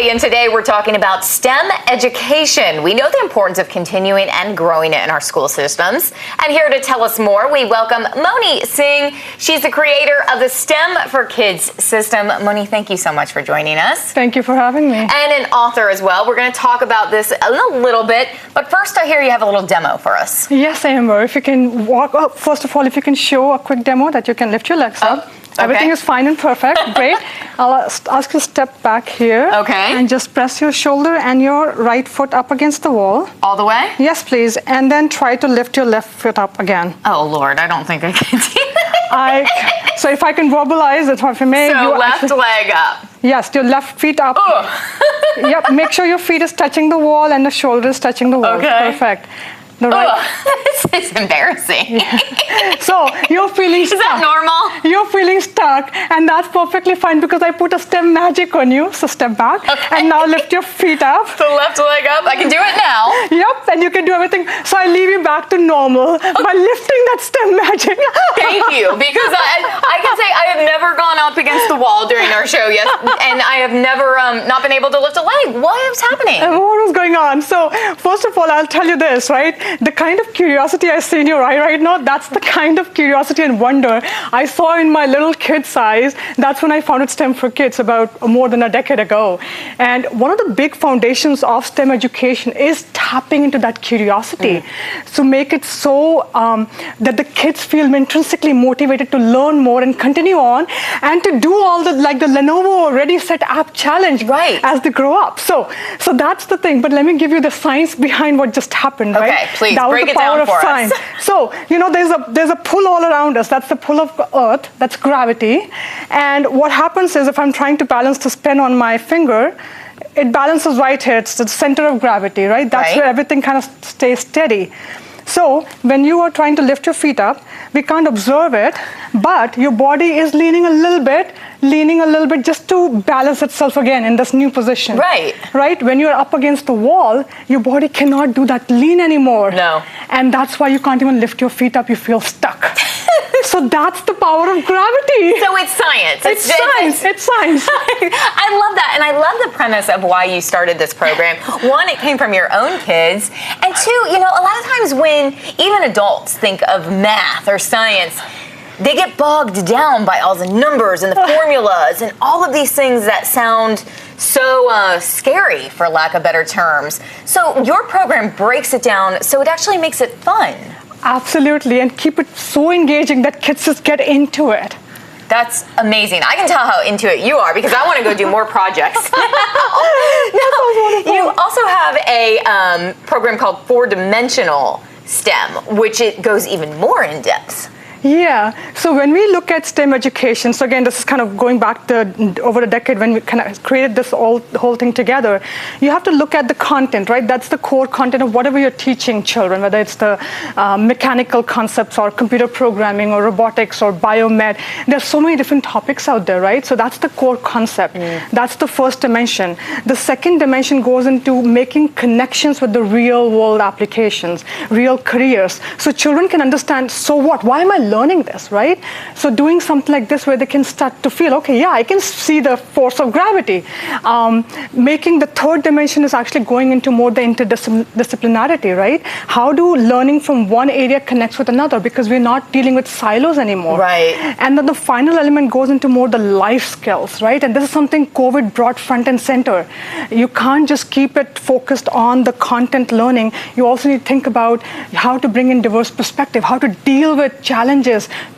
Kelly, and today we're talking about STEM education. We know the importance of continuing and growing it in our school systems. And here to tell us more, we welcome Moni Singh. She's the creator of the STEM for Kids system. Moni, thank you so much for joining us. Thank you for having me. And an author as well. We're going to talk about this a little bit, but first I hear you have a little demo for us. Yes, Amber. If you can walk up, first of all, if you can show a quick demo that you can lift your legs up. Okay. Everything is fine and perfect. Great. I'll ask you to step back here. Okay. And just press your shoulder and your right foot up against the wall. All the way? Yes, please. And then try to lift your left foot up again. Oh, Lord, I don't think I can do that. So if I can verbalize it, if I may. So left leg up. Yes, your left feet up. Yep, make sure your feet is touching the wall and the shoulder is touching the wall. Okay. Perfect. This is embarrassing. Yeah. So you're feeling stuck. Is that normal? You're feeling stuck, and that's perfectly fine because I put a STEM magic on you. So step back, and now lift your feet up. The left leg up. I can do it now. Yep, and you can do everything. So I leave you back to normal by lifting that STEM magic. Thank you, because I can say I have never gone up against the wall during our show yet, and I have never not been able to lift a leg. What was happening? What was going on? So first of all, I'll tell you this, right? The kind of curiosity I see in your eye right now, that's the kind of curiosity and wonder I saw in my little kid's eyes. That's when I founded STEM for Kids about more than a decade ago. And one of the big foundations of STEM education is tapping into that curiosity. So make it so that the kids feel intrinsically motivated to learn more and continue on and to do all the, like the Lenovo Ready Set App Challenge as they grow up. So that's the thing. But let me give you the science behind what just happened, right? Okay, please. That was break the it power down of for science. us. So, you know, there's a pull all around us. That's the pull of Earth. That's gravity. And what happens is if I'm trying to balance this pen on my finger, it balances right here. It's the center of gravity, right? That's where everything kind of stays steady. So when you are trying to lift your feet up, we can't observe it, but your body is leaning a little bit just to balance itself again in this new position. Right? When you're up against the wall, your body cannot do that lean anymore. No. And that's why you can't even lift your feet up. You feel stuck. So that's the power of gravity. So it's science. It's science. It's science. I love that. And I love the premise of why you started this program. One, it came from your own kids. And two, you know, a lot of times when even adults think of math or science, they get bogged down by all the numbers and the formulas and all of these things that sound so scary, for lack of better terms. So your program breaks it down so it actually makes it fun. Absolutely, and keep it so engaging that kids just get into it. That's amazing. I can tell how into it you are because I want to go do more projects. You also have a program called 4-Dimensional STEM, which it goes even more in depth. Yeah, so when we look at STEM education, so again, this is kind of going back to over a decade when we kind of created this whole thing together, you have to look at the content, right? That's the core content of whatever you're teaching children, whether it's the mechanical concepts or computer programming or robotics or biomed. There's so many different topics out there, right? So that's the core concept. That's the first dimension. The second dimension goes into making connections with the real world applications, real careers. So children can understand, so what? Why am I learning this, right? So doing something like this where they can start to feel, okay, yeah, I can see the force of gravity. Making the third dimension is actually going into more the interdisciplinarity, right? How do learning from one area connects with another because we're not dealing with silos anymore. Right. And then the final element goes into more the life skills, right? And this is something COVID brought front and center. You can't just keep it focused on the content learning. You also need to think about how to bring in diverse perspective, how to deal with challenges,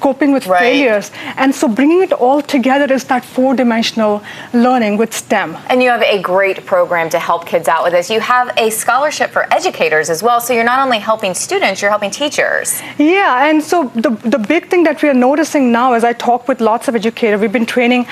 coping with failures. And so bringing it all together is that 4-dimensional learning with STEM. And you have a great program to help kids out with this. You have a scholarship for educators as well. So you're not only helping students, you're helping teachers. Yeah, and so the big thing that we are noticing now as I talk with lots of educators, we've been training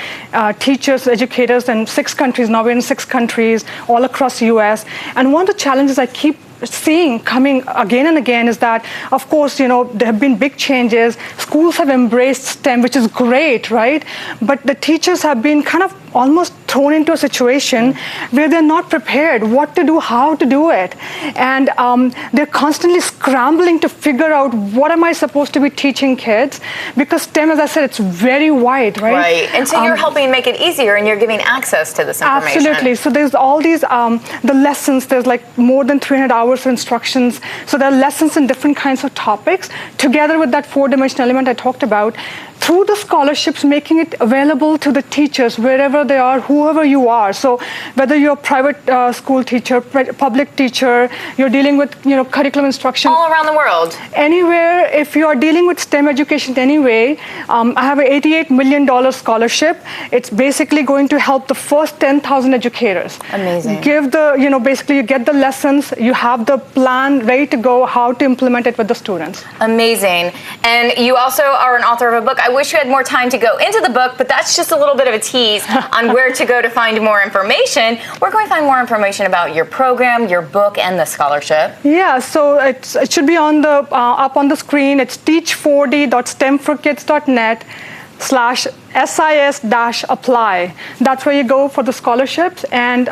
teachers, educators in 6 countries. Now we're in 6 countries all across the US. And one of the challenges I keep seeing coming again and again is that, of course, you know, there have been big changes. Schools have embraced STEM, which is great, right? But the teachers have been kind of almost thrown into a situation where they're not prepared what to do, how to do it. And they're constantly scrambling to figure out what am I supposed to be teaching kids, because STEM, as I said, it's very wide, right? Right, and so you're helping make it easier and you're giving access to this information. Absolutely. So there's all these, the lessons, there's like more than 300 hours of instructions. So there are lessons in different kinds of topics, together with that 4-dimensional element I talked about, through the scholarships, making it available to the teachers wherever they are, whoever you are. So whether you're a private school teacher, public teacher, you're dealing with curriculum instruction. All around the world. Anywhere, if you are dealing with STEM education anyway, I have an $88 million scholarship. It's basically going to help the first 10,000 educators. Amazing. Give the, basically you get the lessons, you have the plan ready to go, how to implement it with the students. Amazing. And you also are an author of a book. I wish you had more time to go into the book, but that's just a little bit of a tease on where to go to find more information. Where can we find more information about your program, your book, and the scholarship? Yeah, so it should be on the up on the screen. It's teach4d.stemforkids.net/SIS-apply. That's where you go for the scholarships, and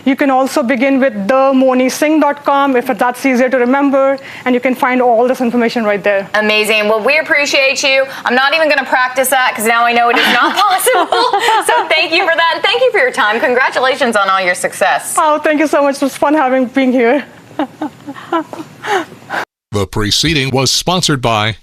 you can also begin with themonisingh.com if that's easier to remember, and you can find all this information right there. Amazing. Well, we appreciate you. I'm not even going to practice that because now I know it is not possible. So thank you for that, and thank you for your time. Congratulations on all your success. Oh, thank you so much. It was fun being here. The preceding was sponsored by